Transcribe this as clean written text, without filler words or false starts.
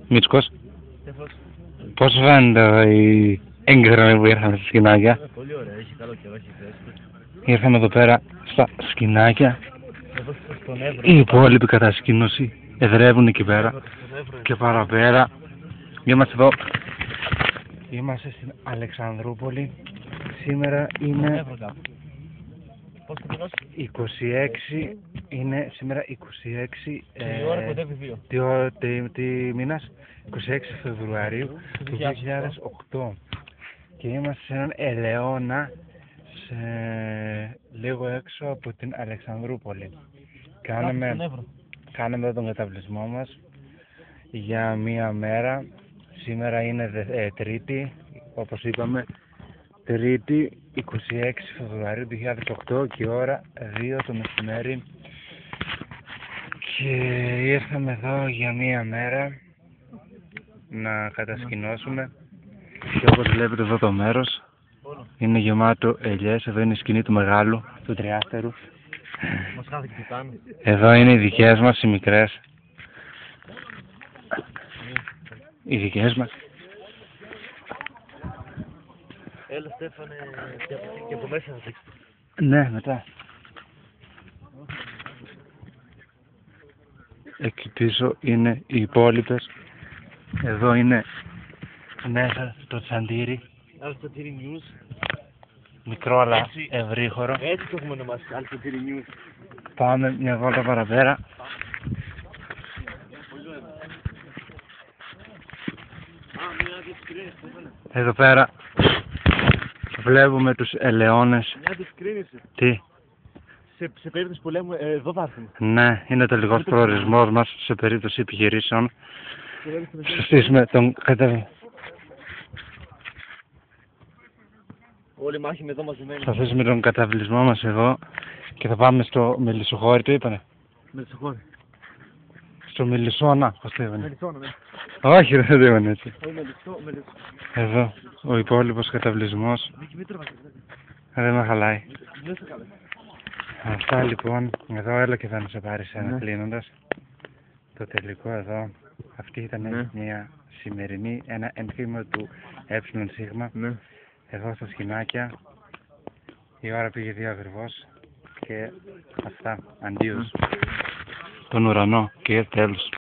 Μίτσκος, πώς σου φαίνεται η έγκυρα που ήρθαμε στα σκηνάκια? Πολύ ωραία, έχει καλό καιρό, έχει ζέστη. Ήρθαμε εδώ πέρα στα σκηνάκια. Εδώ στον Εύρο. Οι υπόλοιποι κατασκήνωση εδρεύουν εκεί πέρα και παραπέρα. Είμαστε εδώ. Είμαστε στην Αλεξανδρούπολη. Σήμερα είναι Πώς το πειράς? 26. Είναι σήμερα 26. Η ώρα κοντεύει 2. Τι μήνας? 26 Φεβρουαρίου του 2008. Και είμαστε σε έναν ελαιώνα λίγο έξω από την Αλεξανδρούπολη. Κάναμε τον καταβλισμό μας για μία μέρα. Σήμερα είναι Τρίτη, όπως είπαμε, Τρίτη 26 Φεβρουαρίου 2008 και ώρα 2 το μεσημέρι. Και ήρθαμε εδώ για μία μέρα να κατασκηνώσουμε. Και όπως βλέπετε εδώ το μέρος είναι γεμάτο ελιές. Εδώ είναι η σκηνή του μεγάλου, του τριάστερου. Μας χάθηκε τι κάνω. Εδώ είναι οι δικές μας, οι μικρές. Οι δικές μας. Έλα Στέφανε, και από μέσα να δείξω. Ναι, μετά. Εκεί πίσω είναι οι υπόλοιπες. Εδώ είναι μέσα το τσαντήρι. Άλλο το Τύρι News. Μικρό αλλά ευρύχωρο. Έτσι το έχουμε ονομάσει, άλλο το Τύρι News. Πάμε μια βόλτα παραπέρα. Εδώ πέρα βλέπουμε τους ελαιώνες. Μια διευκρίνηση. Τι? Σε περίπτωση που λέμε εδώ θα έρθουμε. Ναι, είναι ο τελικός προορισμός μας σε περίπτωση επιχειρήσεων. Θα στήσουμε τον καταβλισμό. Όλοι μάχημαι εδώ μαζεμένοι. Θα αφήσουμε τον καταβλισμό μας εδώ και θα πάμε στο Μελισσοχώρι, το είπανε. Μελισσοχώρι. Στο Μελισσόνα, πώς το είπανε. Μελισσόνα, ναι. Όχι, δεν το είπανε έτσι. Όχι, Μελισσό. Εδώ, ο υπόλοιπος καταβλισμός. Δεν με χαλάει. Αυτά λοιπόν, εδώ έλα και θα να σε πάρεις ένα κλείνοντας. Το τελικό εδώ, αυτή ήταν μια σημερινή, ένα ένθιμο του ΕΣ. Εδώ στα σκηνάκια, η ώρα πήγε 2 ακριβώς και αυτά, αντίος. Τον ουρανό και τέλος.